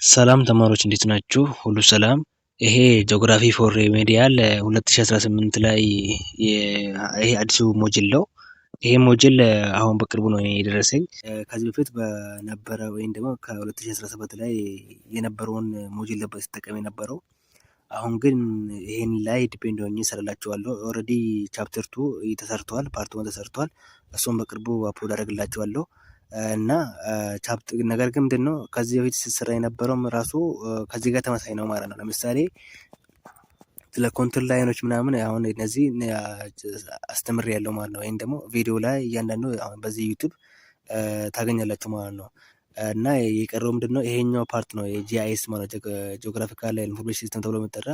ሰላም ተማሪዎች እንዴት ናችሁ? ሁሉ ሰላም። ይሄ ጂኦግራፊ ፎር ሪሜዲያል 2018 ላይ ይሄ አዲሱ ሞጅል ነው። ይሄ ሞጅል አሁን በቅርቡ ነው የደረሰኝ። ከዚህ በፊት በነበረ ወይም ደግሞ ከ2017 ላይ የነበረውን ሞጅል ነበር ሲጠቀም የነበረው። አሁን ግን ይሄን ላይ ዲፔንድ ሆኜ እሰራላችኋለሁ። ኦልሬዲ ቻፕተር 2 ተሰርቷል፣ ፓርት 1 ተሰርቷል። እሱም በቅርቡ አፕሎድ አደርግላችኋለሁ። እና ነገር ግን ምንድነው ከዚህ በፊት ሲሰራ የነበረውም ራሱ ከዚህ ጋር ተመሳሳይ ነው ማለት ነው። ለምሳሌ ስለ ኮንትሮል ላይኖች ምናምን አሁን እነዚህ አስተምሬያለሁ ማለት ነው። ወይም ደግሞ ቪዲዮ ላይ እያንዳንዱ በዚህ ዩቲዩብ ታገኛላችሁ ማለት ነው። እና የቀረው ምንድነው ይሄኛው ፓርት ነው የጂአይኤስ ማለት ጂኦግራፊካል ኢንፎርሜሽን ሲስተም ተብሎ የሚጠራ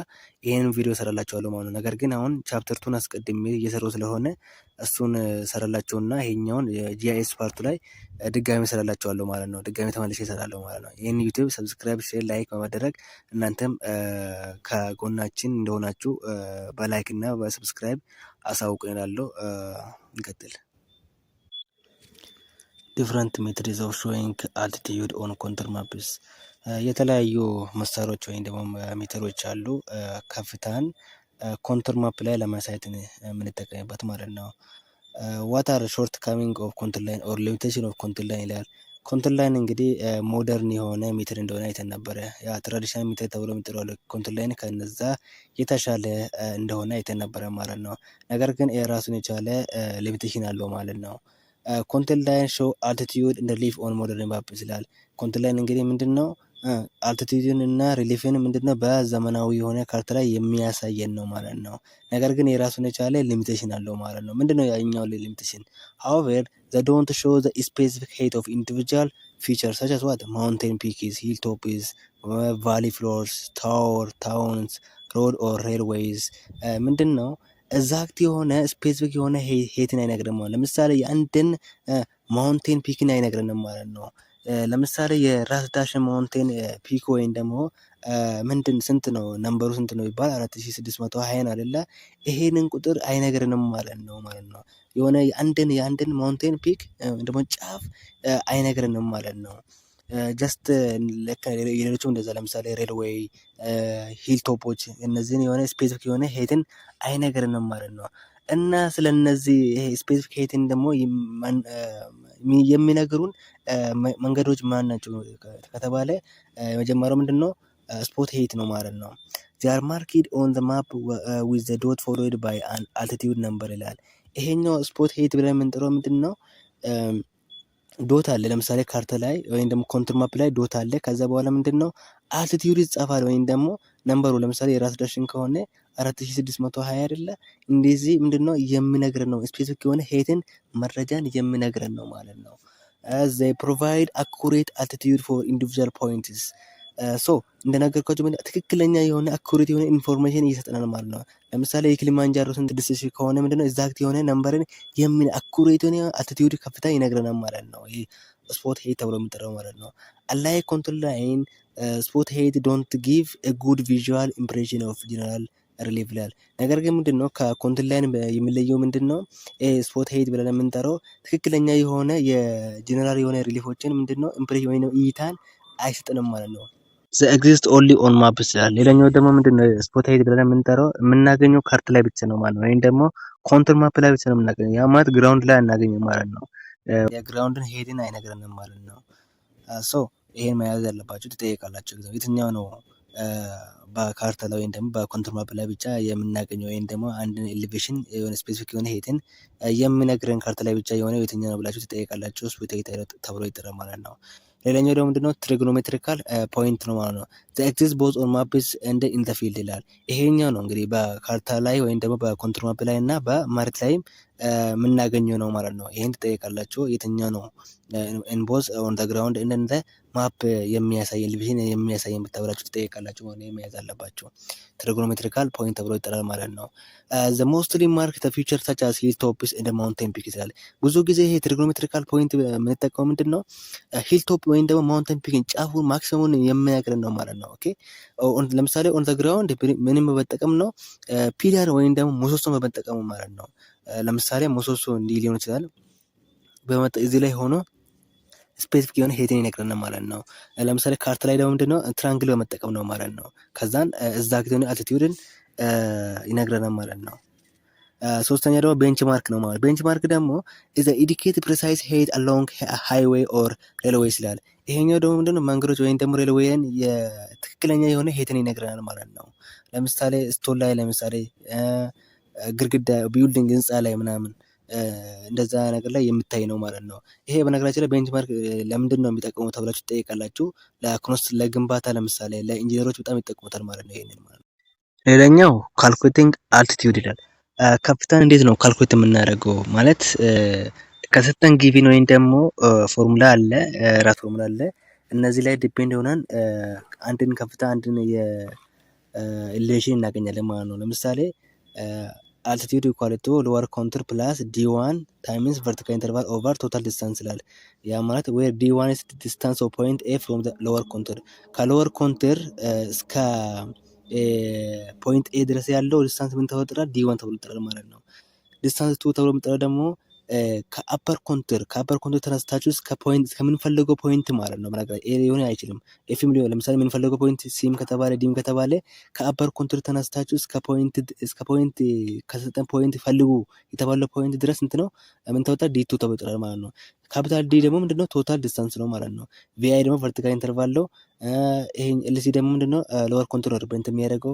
ይሄንን ቪዲዮ ሰራላችኋለሁ ማለት ነው። ነገር ግን አሁን ቻፕተር 2 አስቀድሜ እየሰራሁ ስለሆነ እሱን ሰራላችሁና ይሄኛውን የጂአይኤስ ፓርቱ ላይ ድጋሚ ሰራላችኋለሁ ማለት ነው። ድጋሚ ተመልሼ እሰራለሁ ማለት ነው። ይሄን ዩቲዩብ ሰብስክራይብ፣ ሼር፣ ላይክ በማድረግ እናንተም ከጎናችን እንደሆናችሁ በላይክ እና በሰብስክራይብ አሳውቁኝ እላለሁ። እንቀጥል። ዲፍረንት ሜትድስ ኦፍ ሾዊንግ አልቲቲዩድ ኦን ኮንትር ማፕስ የተለያዩ መሳሪያዎች ወይም ደግሞ ሜትሮች አሉ። ከፍታን ኮንትር ማፕ ላይ ለማሳየት የምንጠቀምበት ማለት ነው። ዋት አር ሾርት ካሚንግ ኦፍ ኮንትር ላይን ኦር ሊሚቴሽን ኦፍ ኮንትር ላይን ይላል። ኮንትር ላይን እንግዲህ ሞደርን የሆነ ሜትር እንደሆነ አይተን ነበረ። ያ ትራዲሽናል ሜትር ተብሎ የሚጠራው ኮንትር ላይን ከነዛ የተሻለ እንደሆነ አይተን ነበረ ማለት ነው። ነገር ግን የራሱን የቻለ ሊሚቴሽን አለው ማለት ነው። ኮንትር ላይን ሾው አልቲቲዩድ እንደ ሪሊፍ ኦን ሞደርን ማፕስ ይላል። ኮንትር ላይን እንግዲህ ምንድነው አልቲቲዩድን እና ሪሊፍን ምንድነው በዘመናዊ የሆነ ካርታ ላይ የሚያሳየን ነው ማለት ነው። ነገር ግን የራሱን የቻለ ሊሚቴሽን አለው ማለት ነው። ምንድነው ያኛው ሊሚቴሽን? however they don't show the specific height of individual features such as what mountain peaks, hilltops, valley floors, towns, road or railways ምንድነው ኤግዛክት የሆነ ስፔሲፊክ የሆነ ሄትን አይነግርም ማለት። ለምሳሌ የአንድን ማውንቴን ፒክን አይነግረንም ማለት ነው። ለምሳሌ የራስ ዳሽን ማውንቴን ፒክ ወይም ደግሞ ምንድን ስንት ነው ነምበሩ ስንት ነው ይባል 4620 ነው አይደለ? ይሄንን ቁጥር አይነግረንም ማለት ነው። የሆነ የአንድን ማውንቴን ፒክ ደግሞ ጫፍ አይነግረንም ማለት ነው። ጀስት የሌሎችም እንደዛ ለምሳሌ ሬልዌይ፣ ሂል ቶፖች እነዚህን የሆነ ስፔሲፊክ የሆነ ሄትን አይነግረንም ማለት ነው። እና ስለነዚህ ይሄ ስፔሲፊክ ሄትን ደግሞ የሚነግሩን መንገዶች ማን ናቸው ከተባለ የመጀመሪያው ምንድነው ስፖት ሄት ነው ማለት ነው። they are marked on the map with the dot followed by an altitude number ይላል። ይሄኛው ስፖት ሄት ብለን የምንጠራው ምንድነው ዶት አለ። ለምሳሌ ካርታ ላይ ወይም ደግሞ ኮንትር ማፕ ላይ ዶት አለ። ከዛ በኋላ ምንድነው አልቲቲዩድ ይጻፋል ወይም ደግሞ ነምበሩ ለምሳሌ የራስ ዳሽን ከሆነ 4620 አይደለ? እንደዚህ ምንድነው የሚነግረን ነው። ስፔሲፊክ የሆነ ሄትን መረጃን የሚነግረን ነው ማለት ነው። they provide accurate altitude for individual points ሶ እንደነገርኳችሁ ትክክለኛ የሆነ አኩሬት የሆነ ኢንፎርሜሽን እየሰጠናል ማለት ነው። ለምሳሌ የኪሊማንጃሮ ስንት ዲስታንስ ከሆነ ምንድነው ኤግዛክት የሆነ ነምበርን አኩሬት የሆነ አልቲቲዩድ ከፍታ ይነግረናል ማለት ነው። ይሄ ስፖት ሄት ተብሎ የሚጠራው ማለት ነው። አላይ ኮንትሮል ላይን ስፖት ሄት ዶንት ጊቭ ኤ ጉድ ቪዥዋል ኢምፕሬሽን ኦፍ ጀነራል ሪሊፍ ይላል። ነገር ግን ምንድነው ከኮንትሮል ላይን የሚለየው ምንድነው ስፖት ሄት ብለን የምንጠራው ትክክለኛ የሆነ የጀነራል የሆነ ሪሊፎችን ምንድነው ኢምፕሬሽን ወይ ነው እይታን አይሰጥንም ማለት ነው። the exist only on maps ይላል። ሌላኛው ደግሞ ምንድነው ስፖት ሄት ብለን የምንጠራው የምናገኘው ካርት ላይ ብቻ ነው ማለት ነው። ወይም ደግሞ ኮንትር ማፕ ላይ ብቻ ነው የምናገኘው። ያ ማለት ግራውንድ ላይ አናገኝም ማለት ነው። የግራውንድን ሄድን አይነግረንም ማለት ነው። ሶ ይሄን መያዝ ያለባችሁ ትጠይቃላችሁ። የትኛው ነው በካርታ ላይ ወይም ደግሞ በኮንትር ማፕ ላይ ብቻ የምናገኘው ወይም ደግሞ አንድን ኤሌቬሽን የሆነ ስፔሲፊክ የሆነ ሄትን የሚነግረን ካርታ ላይ ብቻ የሆነ የትኛው ነው ብላችሁ ትጠይቃላችሁ። ስፖት ሄት ተብሎ ይጠራል ማለት ነው። ሌላኛው ደግሞ ምንድነው ትሪጎኖሜትሪካል ፖይንት ነው ማለት ነው። the exist both on maps and in the field ይላል። ይሄኛው ነው እንግዲህ በካርታ ላይ ወይም ደግሞ በኮንትር ማፕ ላይ እና በመሬት ላይም የምናገኘው ነው ማለት ነው። ይሄን ትጠይቃላችሁ የትኛው ነው in both on the ground and in the map የሚያሳየን ሊቪዥን የሚያሳየን ብታብራችሁ ትጠይቃላችሁ ማለት ነው። መያዝ አለባችሁ። ትሪጎኖሜትሪካል ፖይንት ተብሎ ይጠራል ማለት ነው። the mostly mark the feature such as hill tops and mountain peaks ይላል። ብዙ ጊዜ ይሄ ትሪጎኖሜትሪካል ፖይንት የምንጠቀመው ምንድነው ሂል ቶፕ ወይም ደግሞ ማውንቴን ፒክን ጫፉን ማክሲሙን የሚነግረን ነው ማለት ነው። ኦኬ ለምሳሌ ኦን ዘ ግራውንድ ምንም በመጠቀም ነው ፒላር ወይም ደግሞ ምሰሶ በመጠቀም ማለት ነው። ለምሳሌ ምሰሶ እንዲህ ሊሆን ይችላል። እዚህ ላይ ሆኖ ስፔሲፊክ የሆነ ሄትን ይነግረናል ማለት ነው። ለምሳሌ ካርታ ላይ ደግሞ ምንድነው ትራንግል በመጠቀም ነው ማለት ነው። ከዛን እዛ ጊዜ አልቲቲዩድን ይነግረናል ማለት ነው። ሶስተኛ ደግሞ ቤንች ማርክ ነው ማለት። ቤንች ማርክ ደግሞ ኢዝ ኢንዲኬት ፕሪሳይዝ ሄድ አሎንግ ሃይዌይ ኦር ሬልዌይ ይላል። ይሄኛው ደግሞ ምንድነው መንገዶች ወይም ደግሞ ሬልዌይን የትክክለኛ የሆነ ሄትን ይነግረናል ማለት ነው። ለምሳሌ ስቶን ላይ ለምሳሌ ግድግዳ ቢልዲንግ ህንፃ ላይ ምናምን እንደዛ ነገር ላይ የሚታይ ነው ማለት ነው። ይሄ በነገራችን ላይ ቤንች ማርክ ለምንድን ነው የሚጠቀመው ተብላችሁ ትጠይቃላችሁ። ለግንባታ ለምሳሌ ለኢንጂነሮች በጣም ይጠቀሙታል ማለት ነው ይሄንን ማለት ነው። ሌላኛው ካልኩሌቲንግ አልቲቲዩድ ይላል። ከፍታን እንዴት ነው ካልኩሌት የምናደርገው ማለት ከሰጠን ጊቪን ወይም ደግሞ ፎርሙላ አለ ራስ ፎርሙላ አለ። እነዚህ ላይ ዲፔንድ ሆነን አንድን ከፍታ አንድን የኢሌሽን እናገኛለን ማለት ነው። ለምሳሌ አልቲቲዩድ ኢኳል ቱ ሎወር ኮንቱር ፕላስ ዲ1 ታይምስ ቨርቲካል ኢንተርቫል ኦቨር ቶታል ዲስታንስ ይላል። ያ ማለት ዌር ዲ1 ኢዝ ዲስታንስ ኦፍ ፖይንት ኤ ፍሮም ሎወር ኮንቱር ከሎወር ኮንቱር እስከ ፖይንት ኤ ድረስ ያለው ዲስታንስ ምን ተብሎ ይጠራል? ዲ1 ተብሎ ይጠራል ማለት ነው። ዲስታንስ ቱ ተብሎ የሚጠራው ደግሞ ከአፐር ኮንቱር ተነስታችሁ እስከምንፈልገው ፖይንት ማለት ነው። በነገር ኤ ሊሆን አይችልም ኤፍም ሊሆን ለምሳሌ የምንፈልገው ፖይንት ሲም ከተባለ ዲም ከተባለ ከአፐር ኮንቱር ተነስታችሁ እስከ ፖይንት ከሰጠን ፖይንት ፈልጉ የተባለው ፖይንት ድረስ እንት ነው ምን ተወጣ ዲ2 ተብሎ ይጠራል ማለት ነው። ካፒታል ዲ ደግሞ ምንድነው ቶታል ዲስታንስ ነው ማለት ነው። ቪአይ ደግሞ ቨርቲካል ኢንተርቫል ነው። ይሄ ኤልሲ ደግሞ ምንድነው ሎወር ኮንቱር ነው ሪፕሬዘንት የሚያደርገው።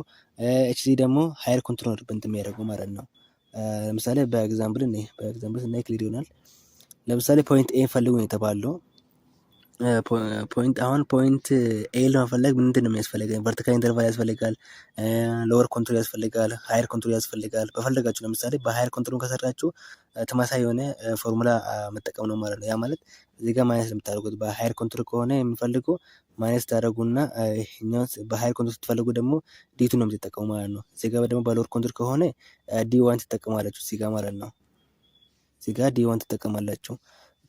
ኤችሲ ደግሞ ሃየር ኮንቱር ነው ሪፕሬዘንት የሚያደርገው ማለት ነው። ለምሳሌ በኤግዛምፕል ስናይ ክሊር ይሆናል። ለምሳሌ ፖይንት ኤ ፈልጉ ነው የተባለው። ፖይንት ኤ ለመፈለግ ምንድን ነው የሚያስፈልገን? ቨርቲካል ኢንተርቫል ያስፈልጋል፣ ሎወር ኮንቱር ያስፈልጋል፣ ሃየር ኮንቱር ያስፈልጋል። በፈለጋችሁ ለምሳሌ በሃየር ኮንቱሩን ከሰራችሁ ተመሳሳይ የሆነ ፎርሙላ መጠቀም ነው ማለት ነው። ያ ማለት እዚህ ጋር ማይነስ የምታደርጉት በሃየር ኮንቱር ከሆነ የምፈልጉ ማይነስ ታደርጉና ይሄኛው በሃየር ኮንቱር ስትፈልጉ ደግሞ ዲቱ ነው የምትጠቀሙ ማለት ነው። እዚህ ጋር ደግሞ በሎወር ኮንቱር ከሆነ ዲ1 ትጠቀማላችሁ እዚህ ጋር ማለት ነው። እዚህ ጋር ዲ1 ትጠቀማላችሁ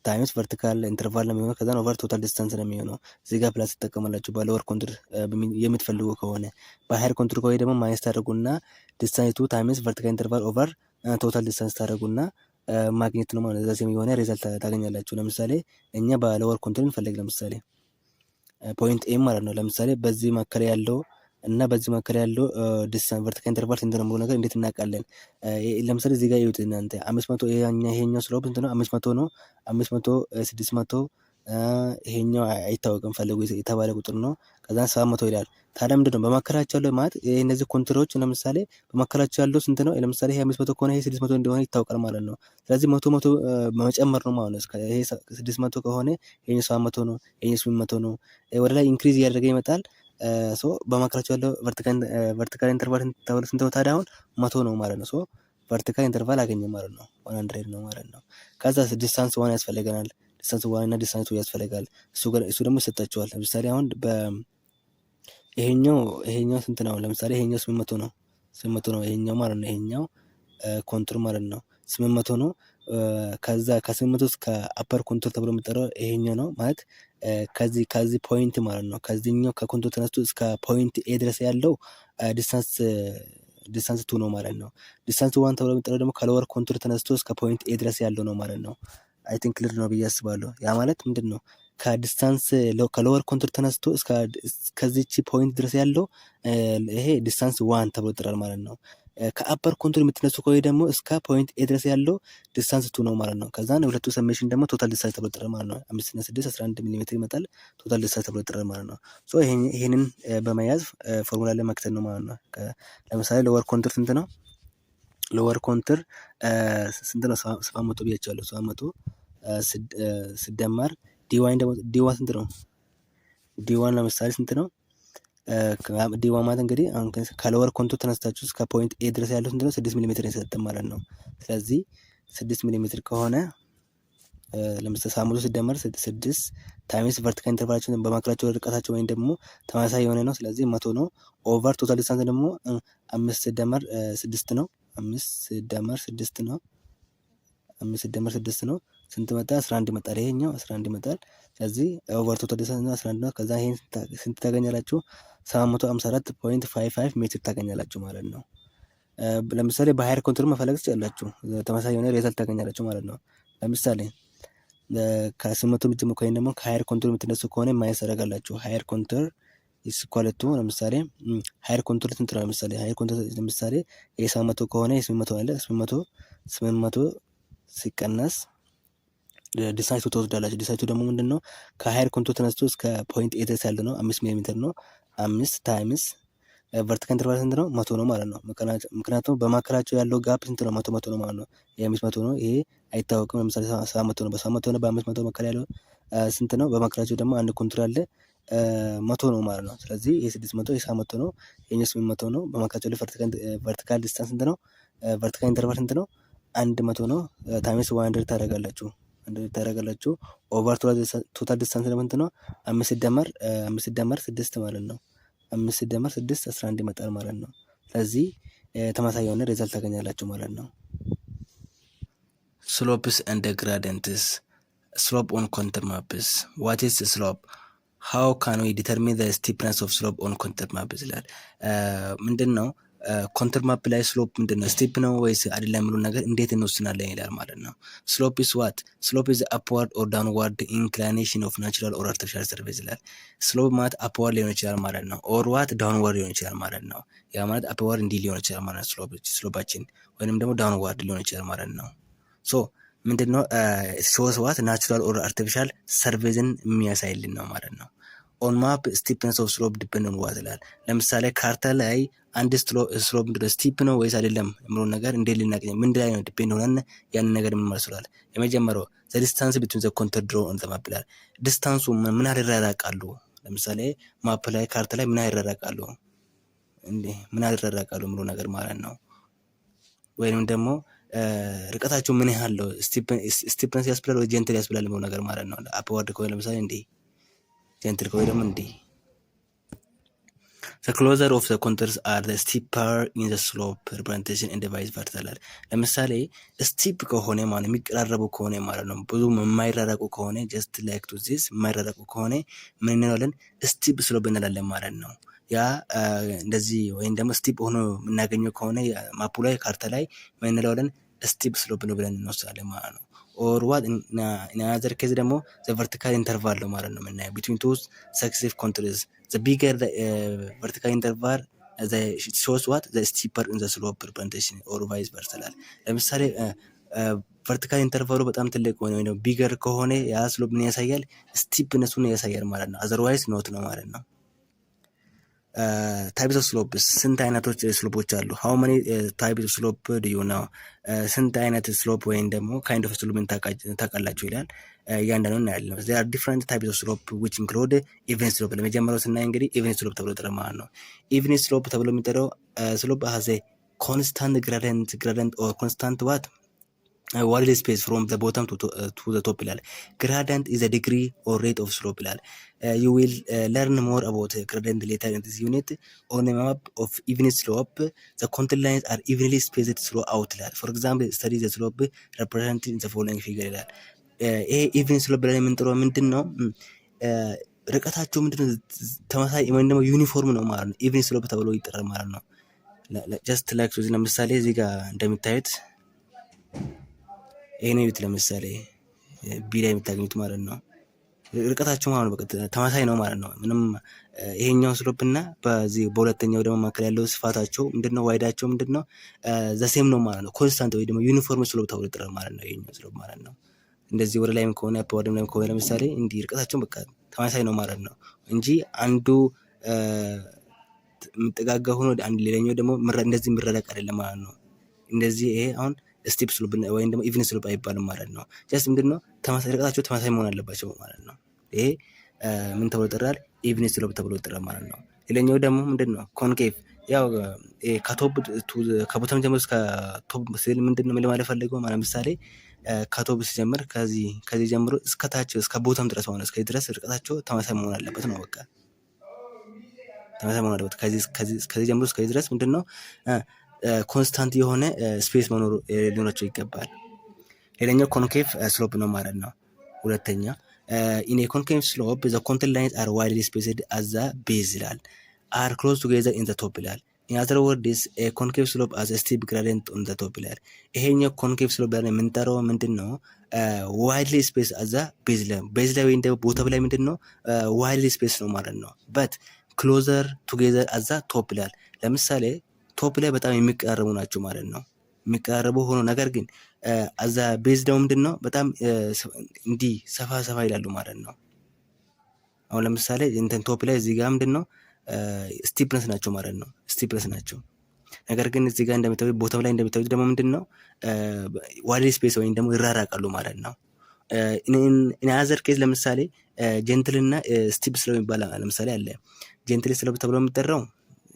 ታይምስ ቨርቲካል ኢንተርቫል ነው የሚሆነው። ከዛ ኦቨር ቶታል ዲስታንስ ነው የሚሆነው። እዚህ ጋር ፕላስ ትጠቀማላችሁ በሎወር ኮንቱር የምትፈልጉ ከሆነ። በሃየር ኮንቱር ከሆነ ደግሞ ማይነስ ታደርጉና ዲስታንስ ቱ ታይምስ ቨርቲካል ኢንተርቫል ኦቨር ቶታል ዲስታንስ ታደርጉና ማግኘት ነው ማለት ነው። የሆነ ሪዛልት ታገኛላችሁ። ለምሳሌ እኛ በሎወር ኮንቱር እንፈልግ ለምሳሌ ፖይንት ኤም ማለት ነው። ለምሳሌ በዚህ መካከል ያለው እና በዚህ መካከል ያለው ዲስታንስ ቨርቲካል ኢንተርቫል ስንት ነው ነገር እንዴት እናውቃለን? ለምሳሌ እዚህ ጋር ይዩት እናንተ 500 ይሄኛው ስሎፕ ስንት ነው? 500 ነው። 500 600 ይሄኛው አይታወቅም ፈልጉ የተባለ ቁጥር ነው። ከዛ 700 ይላል። ታዲያ ምንድነው በመካከላቸው ያለው ማለት እነዚህ ኮንቱሮች ለምሳሌ በመካከላቸው ያለው ስንት ነው? ለምሳሌ ይሄ 500 ከሆነ ይሄ 600 እንደሆነ ይታወቃል ማለት ነው። ስለዚህ 100 መጨመር ነው ማለት ነው። ይሄ 600 ከሆነ ይሄ 700 ነው፣ ይሄ 800 ነው። ወደ ላይ ኢንክሪዝ እያደረገ ይመጣል። ሶ በመካከላቸው ያለው ቨርቲካል ኢንተርቫል ተብሎ ስንት ነው ታዲያ አሁን 100 ነው ማለት ነው። ሶ ቨርቲካል ኢንተርቫል አገኘ ማለት ነው። 100 ነው ማለት ነው። ከዛ ዲስታንስ ዋን ያስፈልገናል። ዲስታንስ ዋን እና ዲስታንስ ቱ ያስፈልጋል። እሱ ደግሞ ይሰጣቸዋል። ለምሳሌ አሁን ይሄኛው ስንት ነው? ለምሳሌ ይሄኛው 800 ነው። 800 ነው ይሄኛው ማለት ነው። ይሄኛው ኮንቱር ማለት ነው 800 ነው። ከዛ ከ800 እስከ አፐር ኮንቱር ተብሎ የሚጠራው ይሄኛው ነው ማለት ከዚህ ፖይንት ማለት ነው። ከዚህኛው ከኮንቱር ተነስቶ እስከ ፖይንት ኤ ድረስ ያለው ዲስታንስ ቱ ነው ማለት ነው። ዲስታንስ ዋን ተብሎ የሚጠራው ደግሞ ከሎወር ኮንቱር ተነስቶ እስከ ፖይንት ኤ ድረስ ያለው ነው ማለት ነው። አይ ቲንክ ክሊር ነው ብዬ አስባለሁ። ያ ማለት ምንድን ነው? ከዲስታንስ ከሎወር ኮንቱር ተነስቶ እስከዚች ፖይንት ድረስ ያለው ይሄ ዲስታንስ ዋን ተብሎ ይጠራል ማለት ነው። ከአፐር ኮንቱር የምትነሱ ከሆነ ደግሞ እስከ ፖይንት ኤ ድረስ ያለው ዲስታንስ ቱ ነው ማለት ነው። ከዛ ሁለቱ ሰሜሽን ደግሞ ቶታል ዲስታንስ ተብሎ ይጠራል ማለት ነው። 5 እና 6 11 ሚሊ ሜትር ይመጣል። ቶታል ዲስታንስ ተብሎ ይጠራል ማለት ነው። ሶ ይሄንን በመያዝ ፎርሙላ ላይ መክተት ነው ማለት ነው። ለምሳሌ ሎወር ኮንቱር ስንት ነው? ሎወር ኮንቱር ስንት ነው? 700 ብያቸዋለሁ። 700 ሲደመር ዲዋን ስንት ነው? ዲዋን ለምሳሌ ስንት ነው? ዲዋን ማለት እንግዲህ አሁን ከሎወር ኮንቱር ተነስታችሁ እስከ ፖይንት ኤ ድረስ ያለው ስንት ነው? 6 ሚሊ ሜትር የሰጠን ማለት ነው። ስለዚህ 6 ሚሊ ሜትር ከሆነ ለምሳሌ 700 ሲደመር 6 ታይምስ ቨርቲካል ኢንተርቫላችን በማካከላቸው ርቀታቸው ወይም ደግሞ ተመሳሳይ የሆነ ነው። ስለዚህ 100 ነው። ኦቨር ቶታል ዲስታንስ ደግሞ 5 ሲደመር 6 ነው። 5 ሲደመር 6 ነው። 5 ሲደመር 6 ነው። ስንት መጣ? 11 ይመጣል። ይሄኛው 11 ይመጣል። ስለዚህ ኦቨር ቶታል ዲስታንስ 11 ነው። ከዛ ይሄን ስንት ታገኛላችሁ? 754.55 ሜትር ታገኛላችሁ ማለት ነው። ለምሳሌ በሃየር ኮንቱር መፈለግ ትችላላችሁ። ተመሳሳይ የሆነ ሪዛልት ታገኛላችሁ ማለት ነው። ለምሳሌ ከ800 የምትጀምሩ ወይም ደግሞ ከሃየር ኮንቱር የምትነሱ ከሆነ ማይነስ ታደርጋላችሁ። ሃየር ኮንቱር ኢስ ኢኳል ቱ ለምሳሌ ሃየር ኮንቱር ስንት ነው? ሃየር ኮንቱር ለምሳሌ የ700 ከሆነ የ800 አለ 800 ሲቀነስ ዲስታንሱ ትወስዳላችሁ። ዲስታንሱ ደግሞ ምንድነው? ከሃየር ኮንቱር ተነስቶ እስከ ፖይንት ኤ ድረስ ያለ ነው 5 ሚሊ ሜትር ነው። 5 ታይምስ ቨርቲካል ኢንተርቫል ስንት ነው? 100 ነው ማለት ነው። ምክንያቱም በመካከላቸው ያለው ጋፕ ስንት ነው? 100 ነው ማለት ነው። የ500 ነው። ይሄ አይታወቅም። ለምሳሌ 700 ነው። በ700 እና በ500 መካከል ያለው ስንት ነው? በመካከላቸው ደግሞ አንድ ኮንቱር አለ 100 ነው ማለት ነው። ስለዚህ የ600 የ700 ነው። የኛ 800 ነው። በመካከላቸው ላይ ቨርቲካል ዲስታንስ ስንት ነው? ቨርቲካል ኢንተርቫል ስንት ነው? 100 ነው። ታይምስ 100 ታደርጋላችሁ ኦቨር ቶታል ዲስታንስ ደግሞ ስንት ነው? 5 ሲደመር 6 ማለት ነው። 5 ሲደመር 6 11 ይመጣል ማለት ነው። ስለዚህ ተመሳሳይ የሆነ ሪዛልት ታገኛላችሁ ማለት ነው። ስሎፕስ ኤንድ ግራዲየንትስ ስሎፕ ኦን ኮንተር ማፕስ ዋት ኢዝ ስሎፕ ሃው ካን ዊ ዲተርሚን ዘ ስቲፕነስ ኦፍ ስሎፕ ኦን ኮንተር ማፕስ ይላል። ምንድን ነው ኮንተር ማፕ ላይ ስሎፕ ምንድን ነው ስቲፕ ነው ወይስ አይደለም የሚሉ ነገር እንዴት እንወስናለን ይላል ማለት ነው። ስሎፕ ኢዝ ዋት ስሎፕ ኢዝ አፕዋርድ ኦር ዳውንዋርድ ኢንክላይኔሽን ኦፍ ናቹራል ኦር አርቲፊሻል ሰርፌስ ይላል። ስሎፕ ማለት አፕዋርድ ሊሆን ይችላል ማለት ነው። ኦር ዋት ዳውንዋርድ ሊሆን ይችላል ማለት ነው። ያ ማለት አፕዋርድ እንዲህ ሊሆን ይችላል ማለት ነው ስሎፓችን ወይንም ደግሞ ዳውንዋርድ ሊሆን ይችላል ማለት ነው። ሶ ምንድነው ሾስ ዋት ናቹራል ኦር አርቲፊሻል ሰርፌስን የሚያሳይልን ነው ማለት ነው። ኦን ማፕ ስቲፕነስ ኦፍ ስሎፕ ዲፔንድ ኦን ዋት ይላል። ለምሳሌ ካርታ ላይ አንድ ስሎፕ ምንድነው ስቲፕ ነው ወይስ አይደለም የሚለውን ነገር እንዴት ልናገኝ ምን ላይ ነው ዲፔንድ ሆነን ያንን ነገር ምን ይመስላል? የመጀመሪያው ዘ ዲስታንስ ቢትዊን ዘ ኮንተር ድሮ ኦን ዘ ማፕ ይላል። ዲስታንሱ ምን ያህል ይራራቃሉ? ለምሳሌ ማፕ ላይ ካርታ ላይ ምን ያህል ይራራቃሉ ምን ያህል ይራራቃሉ የሚለው ነገር ማለት ነው። ወይንም ደግሞ ርቀታቸው ምን ያህል ነው? ስቲፕነስ ያስብላል ወይ ጀንትል ያስብላል የሚለው ነገር ማለት ነው። አፕዋርድ ከሆነ ለምሳሌ እንዴ ጀንትል ከሆነ ደግሞ እንዴ the closer of the contours are the steeper in the slope representation and the vice versa ይላል። ለምሳሌ ስቲፕ ከሆነ ማለት የሚቀራረቡ ከሆነ ማለት ነው ብዙ የማይራራቁ ከሆነ just like to this የማይራራቁ ከሆነ ምን እንላለን? ስቲፕ ስሎፕ እንላለን ማለት ነው። ያ እንደዚህ ወይም ደግሞ ስቲፕ ሆኖ የምናገኘው ከሆነ ማፑ ላይ ካርታ ላይ ምን እንለዋለን? ስቲፕ ስሎፕ ነው ብለን እንወስዳለን ማለት ነው። ኦር ዋት in another case ደግሞ the vertical interval ነው ማለት ነው የምናየው between two successive contours the bigger the vertical interval the shows what the steeper in the slope representation or vice versa ይላል። ለምሳሌ ቨርቲካል ኢንተርቫሉ በጣም ትልቅ ሆነ ወይ ነው ቢገር ከሆነ ያ ስሎፕ ምን ያሳያል? ስቲፕነሱን ያሳያል ማለት ነው። አዘርዋይዝ ኖት ነው ማለት ነው። ታይፕስ ኦፍ ስሎፕስ ስንት አይነቶች ስሎፖች አሉ? ሃው ማኒ ታይፕስ ኦፍ ስሎፕ ዱ ዩ ኖው? ስንት አይነት ስሎፕ ወይም ደግሞ ካይንድ ኦፍ ስሎፕ ታውቃላችሁ ይላል። እያንዳንዱ እናያለን። there are different types of slope which include even slope። ለመጀመሪያው ስናይ እንግዲህ even slope ተብሎ ይጠራል ማለት ነው። even slope ተብሎ የሚጠራው ስሎፕ has a constant gradient or constant what wide space from the bottom to the top ይላል። gradient is a degree or rate of slope ይላል። you will learn more about gradient later in this unit. on a map of even slope the contour lines are evenly spaced throughout ይላል። for example study the slope represented in the following figure ይላል። ይሄ ኢቭን ስሎፕ ብለን የምንጠራው ምንድን ነው? ርቀታቸው ምንድነው? ተመሳሳይ ወይም ደግሞ ዩኒፎርም ነው ማለት ነው። ኢቭን ስሎፕ ተብሎ ይጠራል ማለት ነው። ጀስት ላይክ ሶ ለምሳሌ እዚህ ጋር እንደምታዩት ይሄ ነው ለምሳሌ ቢ ላይ የምታገኙት ማለት ነው። ርቀታቸው ማለት ነው በቃ ተመሳሳይ ነው ማለት ነው። ምንም ይሄኛው ስሎፕ እና በዚህ በሁለተኛው ደግሞ መካከል ያለው ስፋታቸው ምንድነው? ዋይዳቸው ምንድነው? ዘሴም ነው ማለት ነው። ኮንስታንት ወይ ደግሞ ዩኒፎርም ስሎፕ ተብሎ ይጠራል ማለት ነው። ይሄኛው ስሎፕ ማለት ነው። እንደዚህ ወደ ላይም ከሆነ አፕዋርድም ላይም ከሆነ ለምሳሌ እንዲህ ርቀታቸው በቃ ተመሳሳይ ነው ማለት ነው እንጂ አንዱ የሚጠጋጋ ሆኖ አንድ ሌላኛው ደግሞ እንደዚህ የሚረዳቅ አይደለም ማለት ነው። እንደዚህ ይሄ አሁን ስቲፕ ስሎፕ ወይም ደግሞ ኢቭን ስሎፕ አይባልም ማለት ነው። ጀስት ምንድነው ተመሳሳይ ርቀታቸው ተመሳሳይ መሆን አለባቸው ማለት ነው። ይሄ ምን ተብሎ ይጠራል? ኢቭን ስሎፕ ተብሎ ይጠራል ማለት ነው። ሌላኛው ደግሞ ምንድነው? ኮንኬቭ ያው ከቶፕ ከቦተም ጀምሮ እስከ ቶፕ ስል ምንድነው ለማለት ፈልገው ማለት ምሳሌ ከቶፕ ሲጀምር ከዚህ ጀምሮ እስከ ታች እስከ ቦተም ድረስ ሆነ እስከዚህ ድረስ ርቀታቸው ተመሳሳይ መሆን አለበት ነው። በቃ ተመሳሳይ መሆን አለበት። ከዚህ ጀምሮ እስከዚህ ድረስ ምንድነው ኮንስታንት የሆነ ስፔስ መኖር ሊኖራቸው ይገባል። ሌላኛው ኮንኬቭ ስሎፕ ነው ማለት ነው። ሁለተኛ ኢን ኤ ኮንኬቭ ስሎፕ ዘ ኮንተር ላይንስ አር ዋይድሊ ስፔስድ አት ዘ ቤዝ ይላል። አር ክሎዝ ቱጌዘር ኢን ዘ ቶፕ ይላል። in other words a concave slope as a steep gradient on the top ይላል። ይሄኛው ኮንኬቭ ስሎፕ ብለን የምንጠራው ምንድነው? ዋይድሊ ስፔስ አዛ ቤዝ ላይ ወይም ደግሞ ቦታው ላይ ምንድን ነው ዋይድሊ ስፔስ ነው ማለት ነው። በት ክሎዘር ቱጌዘር አዛ ቶፕ ይላል። ለምሳሌ ቶፕ ላይ በጣም የሚቀራረቡ ናቸው ማለት ነው። የሚቀራረቡ ሆኖ ነገር ግን አዛ ቤዝ ደግሞ ምንድን ነው በጣም እንዲህ ሰፋ ሰፋ ይላሉ ማለት ነው። አሁን ለምሳሌ እንትን ቶፕ ላይ እዚህ ጋር ምንድን ነው ስቲፕነስ ናቸው ማለት ነው። ስቲፕነስ ናቸው። ነገር ግን እዚህ ጋር እንደምታዩት ቦታው ላይ እንደምታዩት ደግሞ ምንድን ነው ዋይድ ስፔስ ወይም ደግሞ ይራራቃሉ ማለት ነው። ኢን አዘር ኬዝ ለምሳሌ ጀንትል እና ስቲፕ ስሎፕ የሚባል ለምሳሌ አለ። ጀንትል ስሎፕ ተብሎ የሚጠራው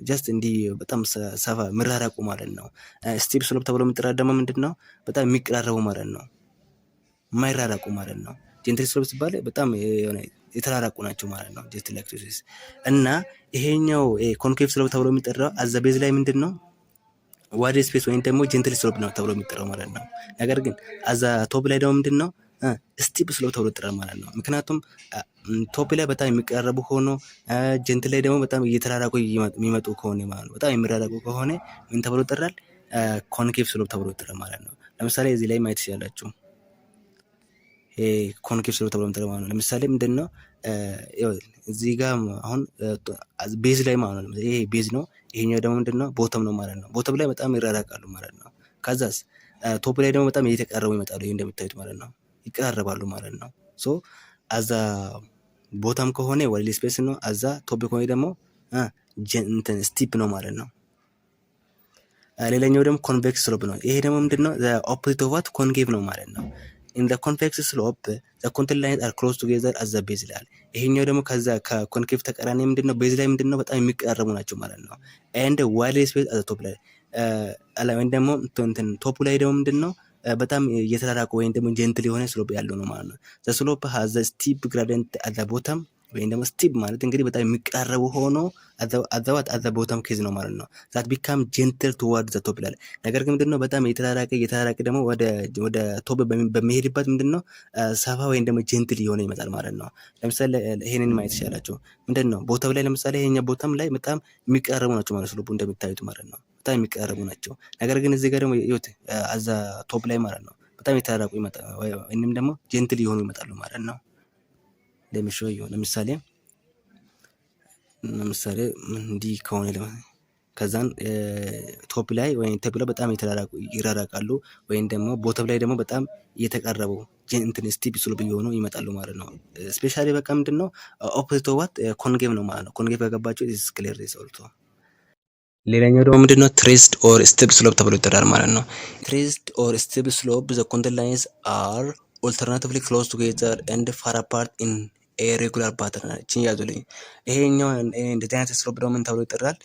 ጀስት እንዲህ በጣም ሰፋ የሚራራቁ ማለት ነው። ስቲፕ ስሎፕ ተብሎ የሚጠራ ደግሞ ምንድን ነው በጣም የሚቀራረቡ ማለት ነው፣ የማይራራቁ ማለት ነው። ጀንትል ስሎፕ ሲባል በጣም የሆነ የተራራቁ ናቸው ማለት ነው። ጀስት ላይክ ዲስ እና ይሄኛው ኮንኬቭ ስሎፕ ተብሎ የሚጠራው አዘ ቤዝ ላይ ምንድን ነው ዋይድ ስፔስ ወይም ደግሞ ጀንትል ስሎፕ ነው ተብሎ የሚጠራው ማለት ነው። ነገር ግን አዛ ቶፕ ላይ ደግሞ ምንድን ነው ስቲፕ ስሎፕ ተብሎ ይጠራል ማለት ነው። ምክንያቱም ቶፕ ላይ በጣም የሚቀራረቡ ሆኖ ጀንትል ላይ ደግሞ በጣም እየተራራቁ የሚመጡ ከሆነ ማለት ነው፣ በጣም የሚራራቁ ከሆነ ምን ተብሎ ይጠራል? ኮንኬቭ ስሎፕ ተብሎ ይጠራል ማለት ነው። ለምሳሌ እዚህ ላይ ማየት ትችላላችሁ። ኮንኬቭ ስሎፕ ተብሎ የሚጠራው ማለት ነው። ለምሳሌ ምንድን ነው እዚህ ጋር አሁን ቤዝ ላይ ማለት ነው፣ ይሄ ቤዝ ነው፣ ይሄኛው ደግሞ ምንድን ነው ቦተም ነው ማለት ነው። ቦተም ላይ በጣም ይራራቃሉ ማለት ነው። ከዛስ ቶፕ ላይ ደግሞ በጣም እየተቀረቡ ይመጣሉ። ይሄ እንደምታዩት ማለት ነው፣ ይቀራረባሉ ማለት ነው። ሶ አዛ ቦታም ከሆነ ዋይድ ስፔስ ነው፣ አዛ ቶፕ ከሆነ ደግሞ እንትን ስቲፕ ነው ማለት ነው። ሌላኛው ደግሞ ኮንቬክስ ስሎፕ ነው። ይሄ ደግሞ ምንድን ነው ኦፖዚት ኦፍ ዋት ኮንኬቭ ነው ማለት ነው። ኢን ዘ ኮንቬክስ ስሎፕ ዘ ኮንቴንት ላይንስ አር ክሎዝ ቱጌዘር አዝ ዘ ቤዝ ይላል። ይሄኛው ደግሞ ከዛ ከኮንኬቭ ተቃራኒ ምንድን ነው ቤዝ ላይ ምንድን ነው በጣም የሚቀራረቡ ናቸው ማለት ነው። ኤንድ ዋይድ ስፔስ አዝ ቶፕ ላይ ወይም ደግሞ እንትን ቶፑ ላይ ደግሞ ምንድን ነው በጣም እየተራራቁ ወይም ደግሞ ጀንትል የሆነ ስሎፕ ያለው ነው ማለት ነው። ዘ ስሎፕ ሃዝ ዘ ስቲፕ ግራዲየንት አት ዘ ቦተም ወይም ደግሞ ስቲፕ ማለት እንግዲህ በጣም የሚቀራረቡ ሆኖ አዘ ቦተም ኬዝ ነው ማለት ነው። ዛት ቢካም ጀንትል ቱዋርድ ዘ ቶፕ ይላል። ነገር ግን ምንድን ነው በጣም የተራራቀ ደግሞ ወደ ቶፕ በሚሄድበት ምንድን ነው ሰፋ ወይም ደግሞ ጀንትል የሆነ ይመጣል ማለት ነው። ለምሳሌ ይሄንን ማየት ይቻላቸው ምንድን ነው ቦታው ላይ ለምሳሌ ይሄኛ ቦታም ላይ በጣም የሚቀራረቡ ናቸው ማለት ስሎፑ እንደሚታዩት ማለት ነው። በጣም የሚቀራረቡ ናቸው። ነገር ግን እዚህ ጋር ደግሞ ይኸውት አዛ ቶፕ ላይ ማለት ነው በጣም የተራራቁ ይመጣሉ ወይም ደግሞ ጀንትል የሆኑ ይመጣሉ ማለት ነው። ለምሳሌ እንዲህ ከሆነ ከዛን ቶፕ ላይ ወይም ቶፕ ላይ በጣም ይራራቃሉ ወይም ደግሞ ቦተም ላይ ደግሞ በጣም እየተቀረቡ እንትን ስቲፕ ስሎፕ እየሆኑ ይመጣሉ ማለት ነው። ስፔሻሊ በቃ ምንድን ነው ኦፖዚት ዋት ኮንኬቭ ነው ማለት ነው። ኮንኬቭ ያገባቸው ኢዝ ክሊር ሪዞልቭ። ሌላኛው ደግሞ ምንድን ነው ትሬስድ ኦር ስቲፕ ስሎፕ ተብሎ ይጠራል ማለት ነው። ትሬስድ ኦር ስቲፕ ስሎፕ ዘ ኮንቴንት ላይንስ አር ኦልተርናቲቭሊ ክሎዝ ቱጌዘር ኤንድ ፋር አፓርት ኢን ሬጉላር ፓተርን ችን ያዙልኝ። ይሄኛው እንደዚህ አይነት ስሎፕ ደግሞ ምን ተብሎ ይጠራል?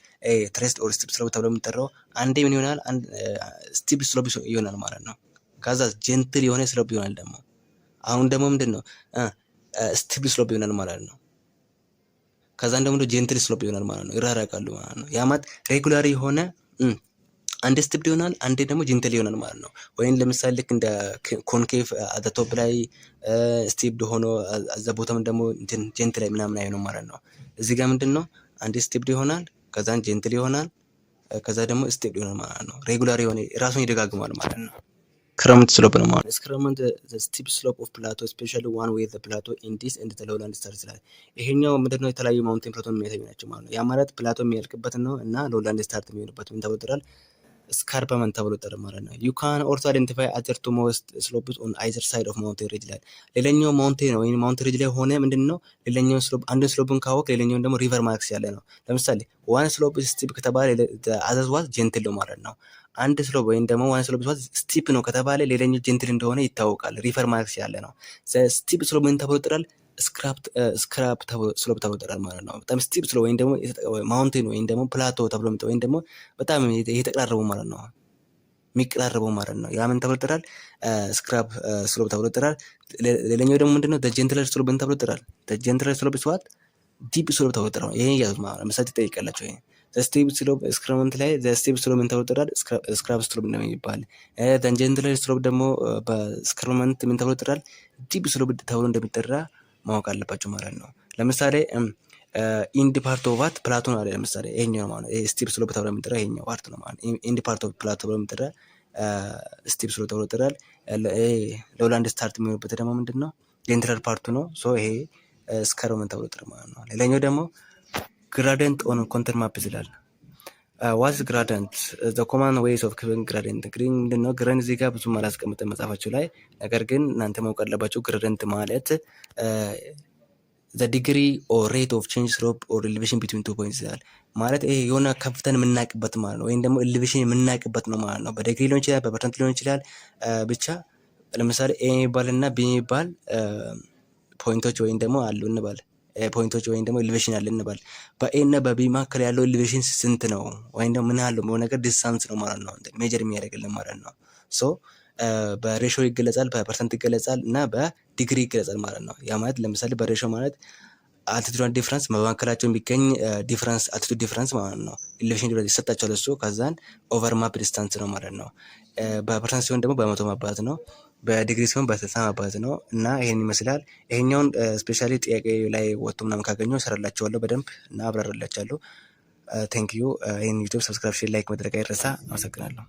ትሬስድ ኦር ስቲፕ ስሎፕ ተብሎ የሚጠራው አንዴ ምን ይሆናል ስቲፕ ስሎፕ ይሆናል ማለት ነው። ከዛ ጀንትል የሆነ ስሎፕ ይሆናል ደግሞ አሁን ደግሞ ምንድን ነው ስቲፕ ስሎፕ ይሆናል ማለት ነው። ከዛን ደግሞ ጀንትል ስሎፕ ይሆናል ማለት ነው። ይራራቃሉ ማለት ነው። ያ ማለት ሬጉላር የሆነ አንድ ስቲፕ ይሆናል፣ አንዴ ደግሞ ጀንትል ይሆናል ማለት ነው። ወይም ለምሳሌ ልክ እንደ ኮንኬቭ አዘ ቶፕ ላይ ስቲፕ ሆኖ አዘ ቦተም ደግሞ ጀንትል ላይ ምናምን አይሆንም ማለት ነው። እዚህ ጋር ምንድን ነው አንድ ስቲፕ ይሆናል፣ ከዛን ጀንትል ይሆናል፣ ከዛ ደግሞ ስቲፕ ይሆናል ማለት ነው። ሬጉላር የሆነ ራሱን ይደጋግማል ማለት ነው። ክረምት ስሎፕ ነው ማለት ክረምት ስቲፕ ስሎፕ ኦፍ ፕላቶ ስፔሻሊ ዋን ዌይ ዘ ፕላቶ ኢንዲስ ኤንድ ዘ ሎውላንድ ስታርስ ላይ ይሄኛው ምንድነው የተለያዩ ማውንቴን ፕላቶ የሚያሳዩ ናቸው ማለት ነው። ያ ማለት ፕላቶ የሚያልቅበት ነው እና ሎውላንድ ስታርት የሚሆንበት ምን ተብሎ ይጠራል? ስካርፐመንት ተብሎ ይጠራል ማለት ነው። ዩ ካን ኦልሶ አይደንቲፋይ አዘር ቱ ሞስት ስሎፕስ ኦን አይዘር ሳይድ ኦፍ ማውንቴን ሪጅ ላይ ሌላኛው ማውንቴን ወይም ማውንቴን ሪጅ ላይ ሆነ ምንድነው ሌላኛው ስሎፕ አንዱን ስሎፕን ካወቅ ሌላኛውን ደግሞ ሪቨር ማርክስ ያለ ነው። ለምሳሌ ዋን ስሎፕ ስቲፕ ከተባለ አዘዝ ዋት ጀንትል ነው ማለት ነው። አንድ ስሎፕ ወይም ደግሞ ዋን ስሎፕ ስቲፕ ነው ከተባለ ሌላኛው ጀንትል እንደሆነ ይታወቃል። ሪቨር ማርክስ ያለ ነው። ስቲፕ ስሎፕ ምን ተብሎ ይጠራል? ስክራፕ ስሎፕ ተብሎ ይጠራል ማለት ነው። በጣም ስቲፕ ስሎፕ ወይም ደግሞ ማውንቴን ወይም ደግሞ ፕላቶ ተብሎ ወይም ደግሞ በጣም የተቀራረቡ ማለት ነው፣ የሚቀራረበው ማለት ነው። ያ ምን ተብሎ ይጠራል? ስክራፕ ስሎፕ ተብሎ ይጠራል። ሌላኛው ደግሞ ምንድነው ጀንትለር ስሎፕ ምን ተብሎ ይጠራል? ጀንትለር ስሎፕ ስዋት ዲፕ ስሎፕ ተብሎ ይጠራል። ይሄን ያዙ ማለት ነው። ምሳሌ ትጠይቃላችሁ። ይሄ ስቲፕ ስሎፕ ስክራፕመንት ላይ ስቲፕ ስሎፕ ምን ተብሎ ይጠራል? ስክራፕ ስሎፕ ነው የሚባል። ጀንትለር ስሎፕ ደግሞ በስክራፕመንት ምን ተብሎ ይጠራል? ዲፕ ስሎፕ ተብሎ እንደሚጠራ ማወቅ አለባቸው ማለት ነው። ለምሳሌ ኢንድ ፓርት ኦፍ ዋት ፕላቶ ነው አለ። ለምሳሌ ይሄኛው ማለት ነው። ይሄ ስቲፕ ስሎፕ ተብሎ የሚጠራ ይሄኛው ፓርት ነው ማለት ነው። ኢንድ ፓርት ኦፍ ፕላቶ ተብሎ የሚጠራ ስቴፕስ ተብሎ ይጠራል። ሎውላንድ ስታርት የሚሆንበት ደግሞ ምንድን ነው የኢንትራል ፓርቱ ነው። ሶ ይሄ ስካርመንት ተብሎ ይጠራል ማለት ነው። ሌላኛው ደግሞ ግራዲየንት ኦን ኮንተር ማፕ ይላል። ዋትስ ግራዲየንት ዘ ኮማን ዌይስ ኦፍ ጊቪንግ ግራዲየንት። እንግዲህ ምንድነው ግራዲየንት እዚህ ጋር ብዙም አላስቀምጥም መጽሐፋችሁ ላይ፣ ነገር ግን እናንተ ማወቅ አለባችሁ። ግራዲየንት ማለት ዘ ዲግሪ ኦር ሬት ኦፍ ቼንጅ ስሎፕ ኦር ኤሌቬሽን ቢትዊን ቱ ፖይንትስ ይላል። ማለት ይሄ የሆነ ከፍተን የምናውቅበት ማለት ነው፣ ወይም ደግሞ ኤሌቬሽን የምናውቅበት ነው ማለት ነው። በዲግሪ ሊሆን ይችላል፣ በፐርሰንት ሊሆን ይችላል። ብቻ ለምሳሌ ኤ የሚባል እና ቢ የሚባል ፖይንቶች ወይም ደግሞ አሉ እንባል ፖይንቶች ወይም ደግሞ ኤሌቬሽን አለ እንባል። በኤ እና በቢ መካከል ያለው ኤሌቬሽን ስንት ነው ወይም ደግሞ ምን ያለው ነው ነገር ዲስታንስ ነው ማለት ነው፣ ሜጀር የሚያደርግልን ማለት ነው። ሶ በሬሾ ይገለጻል፣ በፐርሰንት ይገለጻል እና በዲግሪ ይገለጻል ማለት ነው። ያ ማለት ለምሳሌ በሬሾ ማለት አልቲቱድ ዲፍረንስ በመካከላቸው የሚገኝ ዲፍረንስ አልቲቱድ ዲፍረንስ ማለት ነው። ኤሌቬሽን ዲፍረንስ ይሰጣቸዋል እሱ። ከዛን ኦቨር ማፕ ዲስታንስ ነው ማለት ነው። በፐርሰንት ሲሆን ደግሞ በመቶ ማባዛት ነው። በዲግሪ ሲሆን በ60 ማባዛት ነው። እና ይሄን ይመስላል። ይሄኛውን ስፔሻሊ ጥያቄ ላይ ወጥቶ ምናምን ካገኘው እሰራላችኋለሁ በደንብ እና አብራራላችኋለሁ። ቴንክ ዩ። ይሄን ዩቲዩብ ሰብስክራይብ፣ ሼር፣ ላይክ ማድረግ አይረሳ። አመሰግናለሁ።